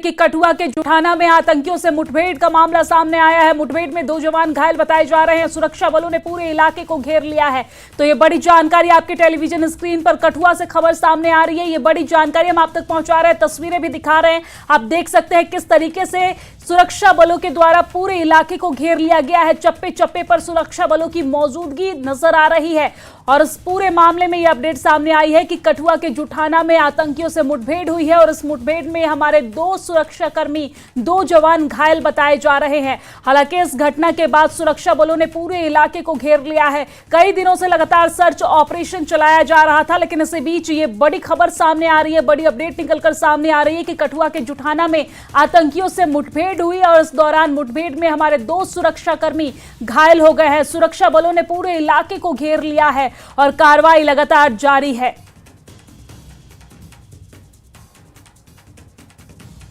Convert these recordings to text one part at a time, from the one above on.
कि कठुआ के जुठाना में आतंकियों से मुठभेड़ का मामला सामने आया है। मुठभेड़ में 2 जवान घायल बताए जा रहे हैं। सुरक्षा बलों ने पूरे इलाके को घेर लिया है। तो ये बड़ी जानकारी आपके टेलीविजन स्क्रीन पर कठुआ से खबर सामने आ रही है। ये बड़ी जानकारी हम आप तक पहुंचा रहे हैं, तस्वीरें भी दिखा रहे हैं। आप देख सकते हैं किस तरीके से सुरक्षा बलों के द्वारा पूरे इलाके को घेर लिया गया है। चप्पे चप्पे पर सुरक्षा बलों की मौजूदगी नजर आ रही है। और इस पूरे मामले में यह अपडेट सामने आई है कि कठुआ के जुठाना में आतंकियों से मुठभेड़ हुई है और इस मुठभेड़ में हमारे 2 सुरक्षाकर्मी, 2 जवान घायल बताए जा रहे हैं। हालांकि इस घटना के बाद सुरक्षा बलों ने पूरे इलाके को घेर लिया है। कई दिनों से लगातार सर्च ऑपरेशन चलाया जा रहा था, लेकिन इसी बीच ये बड़ी खबर सामने आ रही है, बड़ी अपडेट निकलकर सामने आ रही है कि कठुआ के जुठाना में आतंकियों से मुठभेड़ हुई और इस दौरान मुठभेड़ में हमारे 2 सुरक्षाकर्मी घायल हो गए हैं। सुरक्षा बलों ने पूरे इलाके को घेर लिया है और कार्रवाई लगातार जारी है।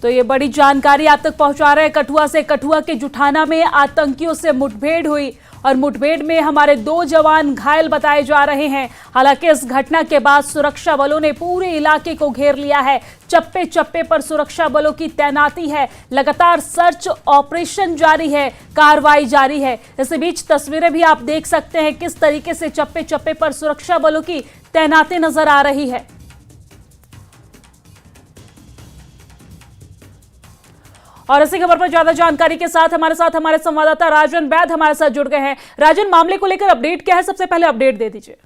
तो ये बड़ी जानकारी आप तक पहुंचा रहे हैं कठुआ से। कठुआ के जुठाना में आतंकियों से मुठभेड़ हुई और मुठभेड़ में हमारे 2 जवान घायल बताए जा रहे हैं। हालांकि इस घटना के बाद सुरक्षा बलों ने पूरे इलाके को घेर लिया है। चप्पे चप्पे पर सुरक्षा बलों की तैनाती है। लगातार सर्च ऑपरेशन जारी है, कार्रवाई जारी है। इसी बीच तस्वीरें भी आप देख सकते हैं किस तरीके से चप्पे चप्पे पर सुरक्षा बलों की तैनाती नजर आ रही है। और इसी खबर पर ज्यादा जानकारी के साथ हमारे संवाददाता राजन वैद हमारे साथ जुड़ गए हैं। राजन, मामले को लेकर अपडेट क्या है? सबसे पहले अपडेट दे दीजिए।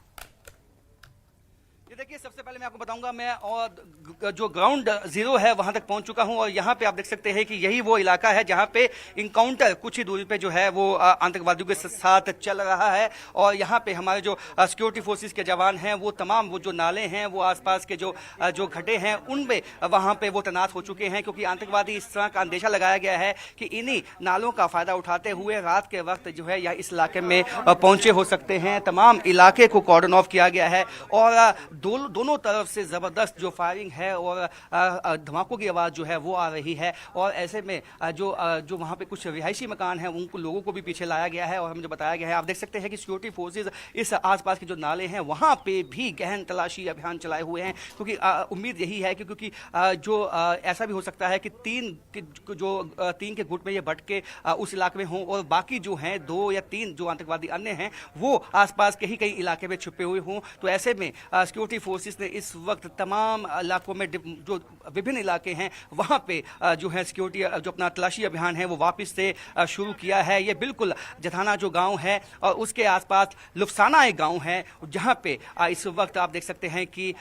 देखिए, सबसे पहले मैं आपको बताऊंगा, मैं और जो ग्राउंड जीरो है वहां तक पहुंच चुका हूं और यहां पे आप देख सकते हैं कि यही वो इलाका है जहां पे इनकाउंटर कुछ ही दूरी पे जो है वो आतंकवादियों के साथ चल रहा है। और यहां पे हमारे जो सिक्योरिटी फोर्सेस के जवान हैं वो तमाम वो जो नाले हैं वो आसपास के जो घटे हैं उनमें वहां पे वो तैनात हो चुके हैं, क्योंकि आतंकवादी इस तरह का अंदेशा लगाया गया है कि इन्हीं नालों का फायदा उठाते हुए रात के वक्त जो है यह इस इलाके में पहुंचे हो सकते हैं। तमाम इलाके को कॉर्डन ऑफ किया गया है और दोनों तरफ से जबरदस्त जो फायरिंग है और धमाकों की आवाज जो है वो आ रही है। और ऐसे में जो वहां पे कुछ रिहायशी मकान हैं उनको लोगों को भी पीछे लाया गया है और हमें जो बताया गया है, आप देख सकते हैं कि सिक्योरिटी फोर्सेज इस आसपास के जो नाले हैं वहां पे भी गहन तलाशी अभियान चलाए हुए हैं, क्योंकि उम्मीद यही है कि क्योंकि जो ऐसा भी हो सकता है कि 3 के गुट में ये बट के उस इलाके में हों और बाकी जो हैं 2 या 3 जो आतंकवादी अन्य हैं वो आसपास के ही कई इलाके में छुपे हुए हों। तो ऐसे में सिक्योरिटी फोर्सेस ने इस वक्त तमाम इलाकों में जो विभिन्न इलाके हैं वहां पे जो है सिक्योरिटी जो अपना तलाशी अभियान है वो वापस से शुरू किया है। ये बिल्कुल जठाना जो गांव है और उसके आसपास लुफसाना एक गांव है जहां पे इस वक्त आप देख सकते हैं कि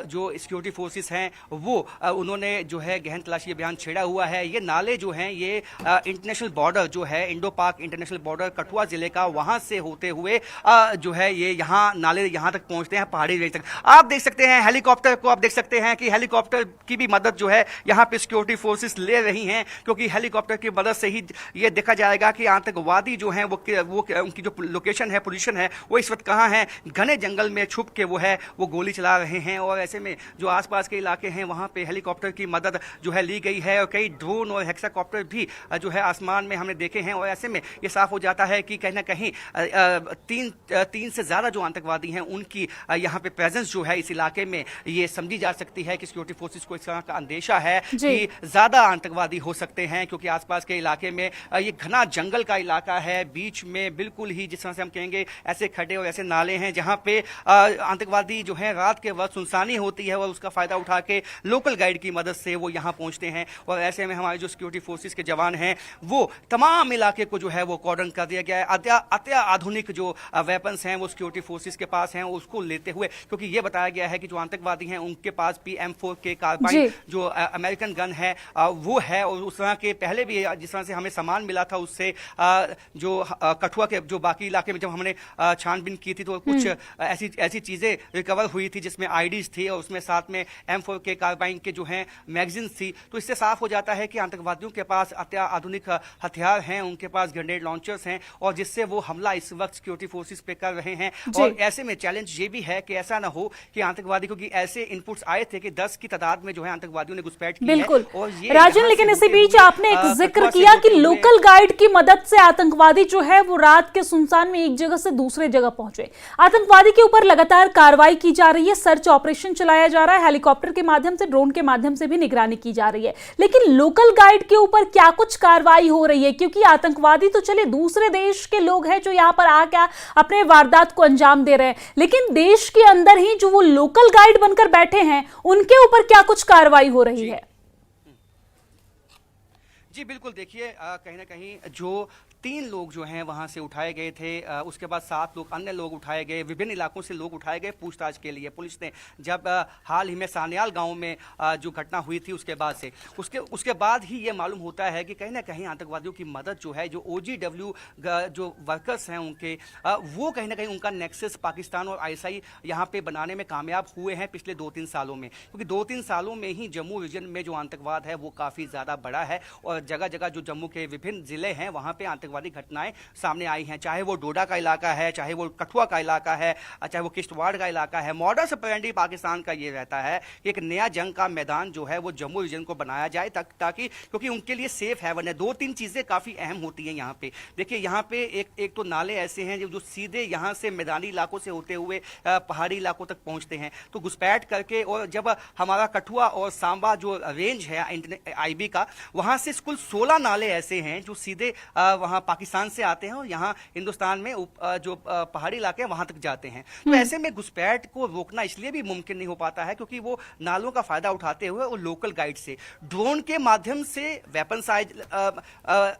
जो सिक्योरिटी फोर्सेस हैं वो उन्होंने जो है गहन तलाशी अभियान छेड़ा हुआ है। ये नाले जो हैं ये इंटरनेशनल बॉर्डर जो है इंडो पाक इंटरनेशनल बॉर्डर कठुआ जिले का, वहां से होते हुए जो है ये यहाँ नाले यहाँ तक पहुंचते हैं, पहाड़ी रेंज तक। आप देख सकते हैं हेलीकॉप्टर को, आप देख सकते हैं कि हेलीकॉप्टर की भी मदद जो है यहाँ पे सिक्योरिटी फोर्सेस ले रही हैं, क्योंकि हेलीकॉप्टर की मदद से ही ये देखा जाएगा कि आतंकवादी जो हैं वो उनकी जो लोकेशन है, पोजीशन है वो इस वक्त कहाँ है। घने जंगल में छुप के वो गोली चला रहे हैं और ऐसे में जो आसपास के इलाके हैं वहाँ पे हेलीकॉप्टर की मदद जो है ली गई है और कई ड्रोन और हेक्साकॉप्टर भी जो है आसमान में हमने देखे हैं। और ऐसे में ये साफ हो जाता है कि कहीं ना कहीं 3 से ज्यादा जो आतंकवादी हैं उनकी यहाँ पे प्रेजेंस जो है इस इलाके में ये समझी जा सकती है कि सिक्योरिटी फोर्सेस को इस तरह का अंदेशा है कि ज्यादा आतंकवादी हो सकते हैं, क्योंकि आसपास के इलाके में ये घना जंगल का इलाका है। बीच में बिल्कुल ही जिस तरह से हम कहेंगे ऐसे खड्डे और ऐसे नाले हैं जहां पे आतंकवादी जो है रात के वक्त सुनसानी होती है और उसका फायदा उठा के लोकल गाइड की मदद से वो यहाँ पहुंचते हैं। और ऐसे में हमारे जो सिक्योरिटी फोर्सेस के जवान हैं वो तमाम इलाके को जो है वो कॉर्डन कर दिया गया है। अत्याधुनिक जो वेपन्स हैं वो सिक्योरिटी फोर्सेस के पास हैं, उसको लेते हुए, क्योंकि ये बताया गया है कि जो आतंकवादी हैं उनके पास भी M4 के कार्बाइन जो अमेरिकन गन है वो है। और उस तरह के पहले भी जिस तरह से हमें सामान मिला था उससे जो कठुआ के जो बाकी इलाके में जब हमने छानबीन की थी तो कुछ ऐसी चीजें रिकवर हुई थी जिसमें आईडीज थी और उसमें साथ में M4 के कार्बाइन के जो हैं मैगजीन थी। तो इससे साफ हो जाता है कि आतंकवादियों के पास अत्याधुनिक हथियार हैं, उनके पास ग्रेनेड लॉन्चर्स हैं और जिससे वो हमला इस वक्त सिक्योरिटी फोर्सेस पे कर रहे हैं। और ऐसे में चैलेंज ये भी है कि ऐसा ना हो कि आतंकवादी आतंकवादी, क्योंकि ऐसे इनपुट्स आए थे कि 10 की तादाद में जो है आतंकवादियों ने घुसपैठ की बिल्कुल। है। और ये राजन, लेकिन इसी बीच आपने एक जिक्र किया कि लोकल गाइड की मदद से आतंकवादी जो है वो रात के सुनसान में एक जगह से दूसरे जगह पहुंचे। आतंकवादी के ऊपर लगातार कार्रवाई की जा रही है, सर्च ऑपरेशन चलाया जा रहा है, हेलीकॉप्टर के माध्यम से, ड्रोन के माध्यम से भी निगरानी की जा रही है, लेकिन लोकल गाइड के ऊपर क्या कुछ कार्रवाई हो रही है? क्योंकि आतंकवादी तो चले दूसरे देश के लोग हैं जो यहां पर आकर अपने वारदात को अंजाम दे रहे हैं, लेकिन देश के अंदर ही जो वो लोकल गाइड बनकर बैठे हैं उनके ऊपर क्या कुछ कार्रवाई हो रही है? जी बिल्कुल, देखिए कहीं ना कहीं जो 3 लोग जो हैं वहां से उठाए गए थे, उसके बाद 7 लोग अन्य लोग उठाए गए, विभिन्न इलाकों से लोग उठाए गए पूछताछ के लिए। पुलिस ने जब हाल ही में सान्याल गांव में जो घटना हुई थी उसके बाद ही ये मालूम होता है कि कहीं ना कहीं आतंकवादियों की मदद जो है, जो OGW जो वर्कर्स हैं उनके, वो कहीं ना कहीं उनका नेक्सस पाकिस्तान और ISI यहाँ पे बनाने में कामयाब हुए हैं पिछले 2-3 सालों में, क्योंकि 2-3 सालों में ही जम्मू रीजन में जो आतंकवाद है वो काफ़ी ज़्यादा बड़ा है और जगह जगह जो जम्मू के विभिन्न जिले हैं वहाँ पे आतंकवादी घटनाएं सामने आई हैं। चाहे वो डोडा का इलाका है, चाहे वो कठुआ का इलाका है, चाहे वो किश्तवाड़ का इलाका है। मॉडस ऑपरेंडी पाकिस्तान का ये रहता है कि एक नया जंग का मैदान जो है वो जम्मू रीजन को बनाया जाए ताकि, क्योंकि उनके लिए सेफ हेवन है। 2-3 चीज़ें काफ़ी अहम होती हैं यहाँ पे। देखिए यहाँ पे एक तो नाले ऐसे हैं जो सीधे यहाँ से मैदानी इलाकों से होते हुए पहाड़ी इलाकों तक पहुँचते हैं, तो घुसपैठ करके, और जब हमारा कठुआ और सांबा जो रेंज है IB का, वहाँ से कुल 16 नाले ऐसे हैं जो सीधे वहाँ पाकिस्तान से आते हैं और यहाँ हिंदुस्तान में जो पहाड़ी इलाके हैं वहां तक जाते हैं। तो ऐसे में घुसपैठ को रोकना इसलिए भी मुमकिन नहीं हो पाता है क्योंकि वो नालों का फायदा उठाते हुए और लोकल गाइड से, ड्रोन के माध्यम से वेपन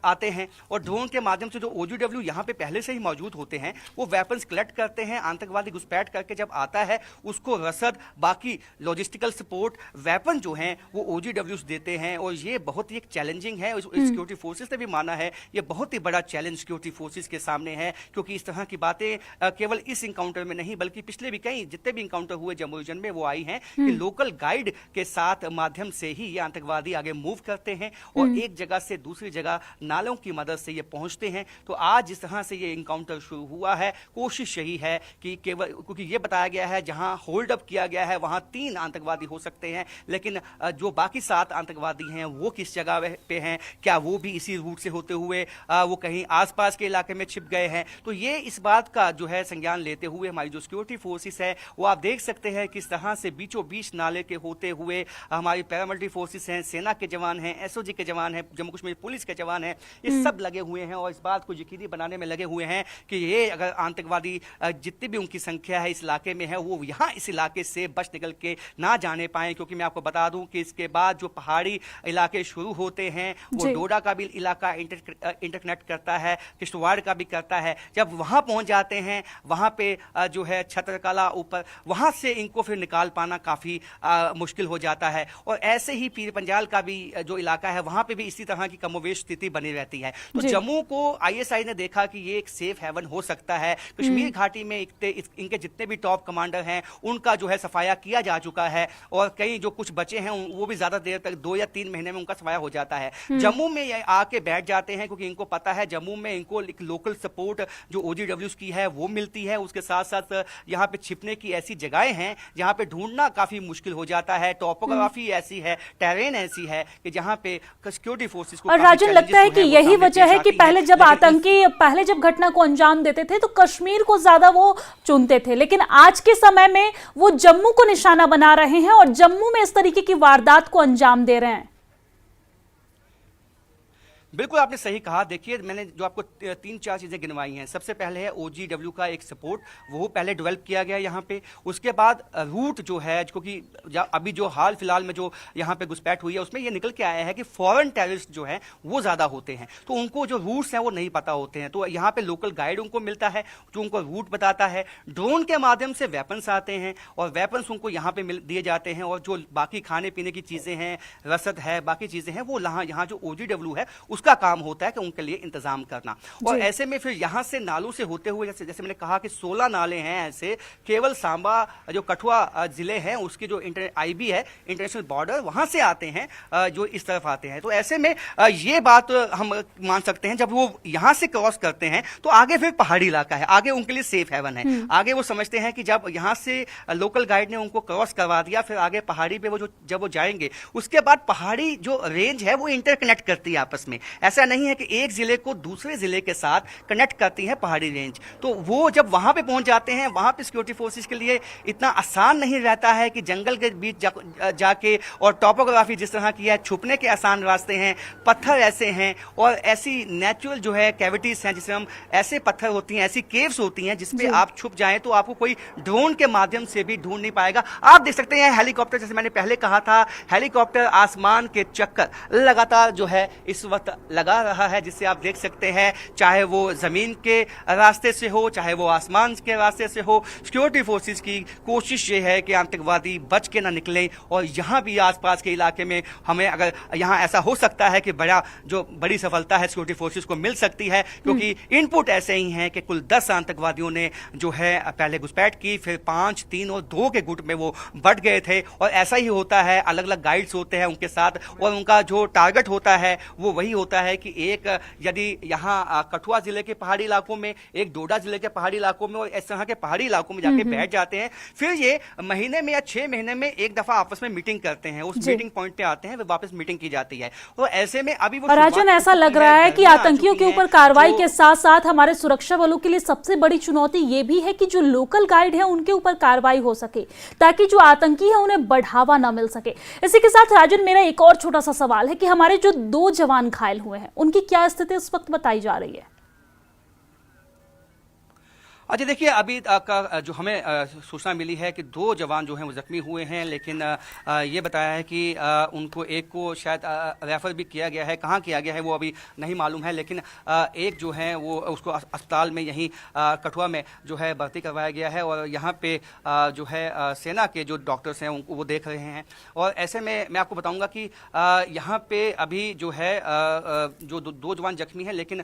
आते हैं, और ड्रोन के माध्यम से जो OGW यहाँ पे पहले से ही मौजूद होते हैं वो वेपन्स कलेक्ट करते हैं। आतंकवादी घुसपैठ करके जब आता है उसको रसद, बाकी लॉजिस्टिकल सपोर्ट, वेपन जो हैं वो OGWs देते हैं, और ये बहुत ही एक चैलेंजिंग है। सिक्योरिटी फोर्सेस ने भी माना है ये बहुत ही बड़ा चैलेंज सिक्योरिटी फोर्सेस के सामने है, क्योंकि इस तरह की बातें केवल इस इंकाउंटर में नहीं बल्कि पिछले भी कई जितने भी इंकाउंटर हुए जम्मू रीजन में वो आई हैं कि लोकल गाइड के साथ माध्यम से ही ये आतंकवादी आगे मूव करते हैं और एक जगह से दूसरी जगह नालों की मदद से ये पहुंचते हैं। तो आज जिस तरह से ये इंकाउंटर शुरू हुआ है, कोशिश यही है कि केवल, क्योंकि ये बताया गया है जहां होल्ड अप किया गया है वहां 3 आतंकवादी हो सकते हैं, लेकिन जो बाकी 7 आतंकवादी हैं वो किस जगह पे हैं, क्या वो भी इसी रूट से होते हुए वो कहीं आसपास के इलाके में छिप गए हैं? तो ये इस बात का जो है संज्ञान लेते हुए हमारी जो सिक्योरिटी फोर्सेस है वो आप देख सकते हैं किस तरह से बीचों बीच नाले के होते हुए हमारी पैरामिलिट्री फोर्सेस हैं, सेना के जवान हैं, SOG के जवान हैं, जम्मू कश्मीर पुलिस के जवान हैं, ये सब लगे हुए हैं और इस बात को यकीनी बनाने में लगे हुए हैं कि ये अगर आतंकवादी जितनी भी उनकी संख्या है इस इलाके में है वो यहाँ इस इलाके से बच निकल के ना जाने पाए, क्योंकि मैं आपको बता दूं कि इसके बाद जो पहाड़ी इलाके शुरू होते हैं वो डोडा का भी इलाका इंटरकनेक्ट करता है, किश्तवाड़ का भी करता है। जब वहां पहुंच जाते हैं वहां पे जो है छतरकला ऊपर, वहां से इनको फिर निकाल पाना काफी मुश्किल हो जाता है। और ऐसे ही पीर पंजाल का भी जो इलाका है वहां पे भी इसी तरह की कमोवेश स्थिति बनी रहती है। तो जम्मू को ISI ने देखा कि ये एक सेफ हेवन हो सकता है। कश्मीर घाटी में इनके जितने भी टॉप कमांडर हैं उनका जो है सफाया किया जा चुका है और कई जो कुछ बचे हैं वो भी ज्यादा देर तक 2 या 3 महीने में उनका सफाया हो जाता है। जम्मू में ये आके बैठ जाते हैं क्योंकि इनको पता है जम्मू में इनको एक लोकल सपोर्ट जो OGWs की है वो मिलती है। उसके साथ साथ यहाँ पे छिपने की ऐसी जगहें हैं जहाँ पे ढूंढना काफी मुश्किल हो जाता है, टोपोग्राफी ऐसी है, टेरेन ऐसी है कि जहाँ पे सिक्योरिटी फोर्सेस को। और राजन, लगता है कि यही वजह है कि पहले जब घटना को अंजाम देते थे तो कश्मीर को ज्यादा वो चुनते थे, लेकिन आज के समय में वो जम्मू को निशाना बना रहे हैं और जम्मू में इस तरीके की वारदात को अंजाम दे रहे हैं। बिल्कुल आपने सही कहा। देखिए मैंने जो आपको 3-4 चीज़ें गिनवाई हैं, सबसे पहले है OGW का एक सपोर्ट, वो पहले डेवलप किया गया यहाँ पे। उसके बाद रूट जो है, क्योंकि अभी जो हाल फिलहाल में जो यहाँ पे घुसपैठ हुई है उसमें ये निकल के आया है कि फॉरेन टेररिस्ट जो हैं वो ज़्यादा होते हैं, तो उनको जो रूट्स हैं वो नहीं पता होते हैं। तो यहाँ पे लोकल गाइड उनको मिलता है जो उनको रूट बताता है। ड्रोन के माध्यम से वेपन्स आते हैं और वेपन्स उनको यहाँ पे दिए जाते हैं, और जो बाकी खाने पीने की चीज़ें हैं, रसद है, बाकी चीज़ें हैं वो यहाँ जो OGW है उसका काम होता है कि उनके लिए इंतजाम करना। और ऐसे में फिर यहाँ से नालों से होते हुए जैसे मैंने कहा कि 16 नाले हैं ऐसे, केवल सांबा जो कठुआ जिले हैं उसकी जो आईबी है इंटरनेशनल बॉर्डर, वहां से आते हैं जो इस तरफ आते हैं। तो ऐसे में ये बात हम मान सकते हैं, जब वो यहां से क्रॉस करते हैं तो आगे फिर पहाड़ी इलाका है, आगे उनके लिए सेफ हेवन है। आगे वो समझते हैं कि जब यहां से लोकल गाइड ने उनको क्रॉस करवा दिया, फिर आगे पहाड़ी पे जब वो जाएंगे, उसके बाद पहाड़ी जो रेंज है वो इंटरकनेक्ट करती है आपस में। ऐसा नहीं है कि एक जिले को दूसरे जिले के साथ कनेक्ट करती है पहाड़ी रेंज। तो वो जब वहां पे पहुंच जाते हैं, वहां पे सिक्योरिटी फोर्सेस के लिए इतना आसान नहीं रहता है कि जंगल के बीच जाके, और टॉपोग्राफी जिस तरह की है, छुपने के आसान रास्ते हैं, पत्थर ऐसे हैं और ऐसी नेचुरल जो है कैविटीज हैं, जिसमें हम ऐसे पत्थर होती हैं, ऐसी केव्स होती हैं जिसपे आप छुप जाएं तो आपको कोई ड्रोन के माध्यम से भी ढूंढ नहीं पाएगा। आप देख सकते हैं हेलीकॉप्टर, जैसे मैंने पहले कहा था, हेलीकॉप्टर आसमान के चक्कर लगातार जो है इस वक्त लगा रहा है, जिससे आप देख सकते हैं चाहे वो जमीन के रास्ते से हो, चाहे वो आसमान के रास्ते से हो, सिक्योरिटी फोर्सेस की कोशिश ये है कि आतंकवादी बच के ना निकलें। और यहाँ भी आसपास के इलाके में हमें अगर यहाँ ऐसा हो सकता है कि बड़ी सफलता है सिक्योरिटी फोर्सेस को मिल सकती है, क्योंकि इनपुट ऐसे ही हैं कि कुल 10 आतंकवादियों ने जो है पहले घुसपैठ की, फिर 5, 3 और 2 के गुट में वो बढ़ गए थे। और ऐसा ही होता है, अलग अलग गाइड्स होते हैं उनके साथ, और उनका जो टारगेट होता है वो वही होता है कि एक यदि यहाँ कठुआ जिले के पहाड़ी इलाकों में, एक डोडा जिले के पहाड़ी इलाकों में और इस तरह के पहाड़ी इलाकों में जाके बैठ जाते हैं, फिर ये महीने में या 6 महीने में एक दफा आपस में मीटिंग करते हैं, उस मीटिंग पॉइंट पे आते हैं, फिर वापस मीटिंग की जाती है। तो ऐसे में अभी वो राजन, ऐसा लग रहा है कि आतंकियों के ऊपर कार्रवाई के साथ साथ हमारे सुरक्षा बलों के लिए सबसे बड़ी चुनौती ये भी है कि जो लोकल गाइड है उनके ऊपर कार्रवाई हो सके, ताकि जो आतंकी है उन्हें बढ़ावा ना मिल सके। इसी के साथ राजन, मेरा एक और छोटा सा सवाल है कि हमारे जो 2 जवान घायल हुए हैं उनकी क्या स्थिति इस वक्त बताई जा रही है? अच्छा, देखिए अभी का जो हमें सूचना मिली है कि 2 जवान जो हैं वो जख्मी हुए हैं, लेकिन ये बताया है कि उनको एक को शायद रेफर भी किया गया है, कहाँ किया गया है वो अभी नहीं मालूम है, लेकिन एक जो है वो उसको अस्पताल में यहीं कठुआ में जो है भर्ती करवाया गया है। और यहाँ पे जो है सेना के जो डॉक्टर्स हैं उनको वो देख रहे हैं। और ऐसे में मैं आपको बताऊँगा कि यहाँ पे अभी जो है जो 2 जवान जख्मी हैं, लेकिन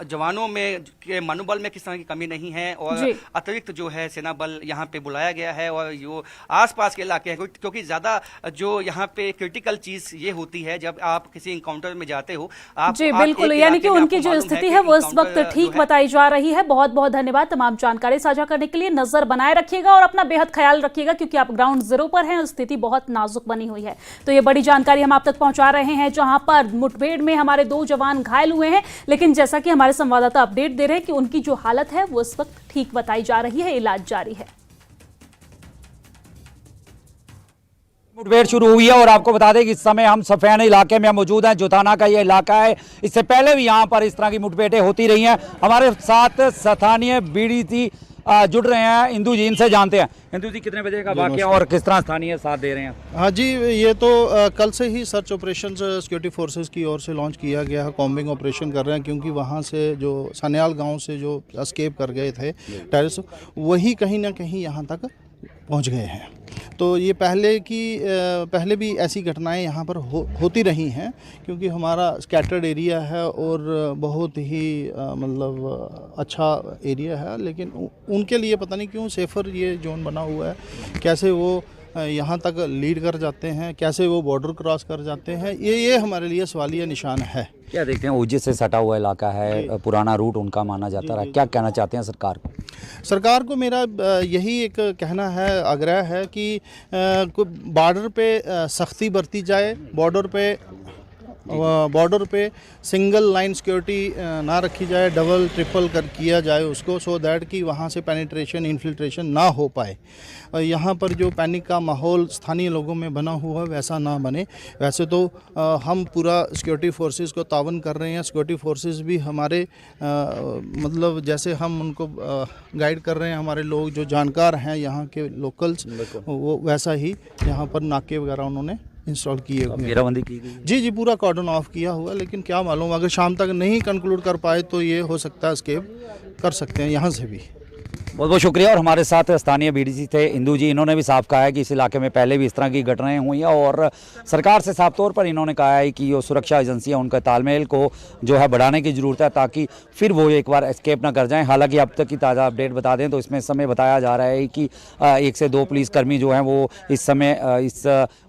जवानों में के मनोबल में किस तरह की कमी नहीं है, और अतिरिक्त जो है सेना बल यहाँ पे बुलाया गया है। और जो आसपास के इलाके हैं, क्योंकि ज्यादा जो यहाँ पे क्रिटिकल चीज ये होती है जब आप किसी इनकाउंटर में जाते हो, आप जी बिल्कुल, यानी कि उनकी जो स्थिति है वो इस वक्त ठीक बताई जा रही है। बहुत बहुत धन्यवाद तमाम जानकारी साझा करने के लिए। नजर बनाए रखिएगा और अपना बेहद ख्याल रखिएगा, क्योंकि आप ग्राउंड जीरो पर हैं, स्थिति बहुत नाजुक बनी हुई है। तो ये बड़ी जानकारी हम आप तक पहुंचा रहे हैं, जहां पर मुठभेड़ में हमारे 2 जवान घायल हुए हैं, लेकिन जैसा कि हमारे संवाददाता अपडेट दे रहे हैं कि उनकी जो हालत है वो इस वक्त ठीक बताई जा रही है, इलाज जारी है। मुठभेड़ शुरू हुई है और आपको बता दें कि इस समय हम सफैन इलाके में मौजूद हैं। जोथाना का ये इलाका है, इससे पहले भी यहाँ पर इस तरह की मुठभेड़ें होती रही हैं। हमारे साथ स्थानीय बीडीसी जुड़ रहे हैं, इंदू जी, इनसे जानते हैं। इंदू जी, कितने बजे का वाकया और किस तरह स्थानीय साथ दे रहे हैं? हाँ जी, ये तो कल से ही सर्च ऑपरेशन सिक्योरिटी फोर्सेस की ओर से लॉन्च किया गया है। कॉम्बिंग ऑपरेशन कर रहे हैं, क्योंकि वहाँ से जो सन्याल गांव से जो एस्केप कर गए थे टेररिस्ट, वही कहीं ना कहीं यहाँ तक पहुँच गए हैं। तो ये पहले भी ऐसी घटनाएं यहाँ पर होती रही हैं, क्योंकि हमारा स्कैटर्ड एरिया है और बहुत ही मतलब अच्छा एरिया है। लेकिन उनके लिए पता नहीं क्यों सेफर ये जोन बना हुआ है। कैसे वो यहाँ तक लीड कर जाते हैं, कैसे वो बॉर्डर क्रॉस कर जाते हैं, ये हमारे लिए सवालिया निशान है। क्या देखते हैं, ओजी से सटा हुआ इलाका है, पुराना रूट उनका माना जाता है, क्या कहना चाहते हैं सरकार को? सरकार को मेरा यही एक कहना है, आग्रह है कि बॉर्डर पे सख्ती बरती जाए, बॉर्डर पे सिंगल लाइन सिक्योरिटी ना रखी जाए, डबल ट्रिपल किया जाए उसको, सो दैट कि वहाँ से पेनिट्रेशन इन्फिल्ट्रेशन ना हो पाए। और यहाँ पर जो पैनिक का माहौल स्थानीय लोगों में बना हुआ है वैसा ना बने। वैसे तो हम पूरा सिक्योरिटी फोर्सेस को तावन कर रहे हैं। सिक्योरिटी फोर्सेस भी हमारे मतलब जैसे हम उनको गाइड कर रहे हैं, हमारे लोग जो जानकार हैं यहाँ के लोकल्स, वो वैसा ही यहाँ पर नाके वगैरह उन्होंने इंस्टॉल किए हुए, घेराबंदी की गई। जी, पूरा कॉर्डन ऑफ किया हुआ। लेकिन क्या मालूम, अगर शाम तक नहीं कंक्लूड कर पाए तो ये हो सकता है एस्केप कर सकते हैं यहाँ से भी। बहुत बहुत शुक्रिया। और हमारे साथ स्थानीय बीडीसी थे इंदू जी, इन्होंने भी साफ कहा है कि इस इलाके में पहले भी इस तरह की घटनाएं हुई हैं और सरकार से साफ तौर पर इन्होंने कहा है कि जो सुरक्षा एजेंसियां उनका तालमेल को जो है बढ़ाने की ज़रूरत है ताकि फिर वो एक बार एस्केप ना कर जाएं। हालांकि अब तक की ताज़ा अपडेट बता दें तो इसमें इस समय बताया जा रहा है कि 1 से 2 पुलिसकर्मी जो हैं वो इस समय इस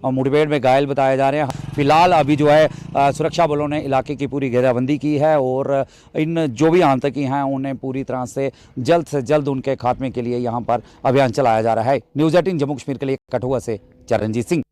मुठभेड़ में घायल बताए जा रहे हैं। फिलहाल अभी जो है सुरक्षा बलों ने इलाके की पूरी घेराबंदी की है और इन जो भी आतंकी हैं उन्हें पूरी तरह से जल्द उनके खात्मे के लिए यहाँ पर अभियान चलाया जा रहा है। न्यूज़ 18 जम्मू कश्मीर के लिए कठुआ से चरणजीत सिंह।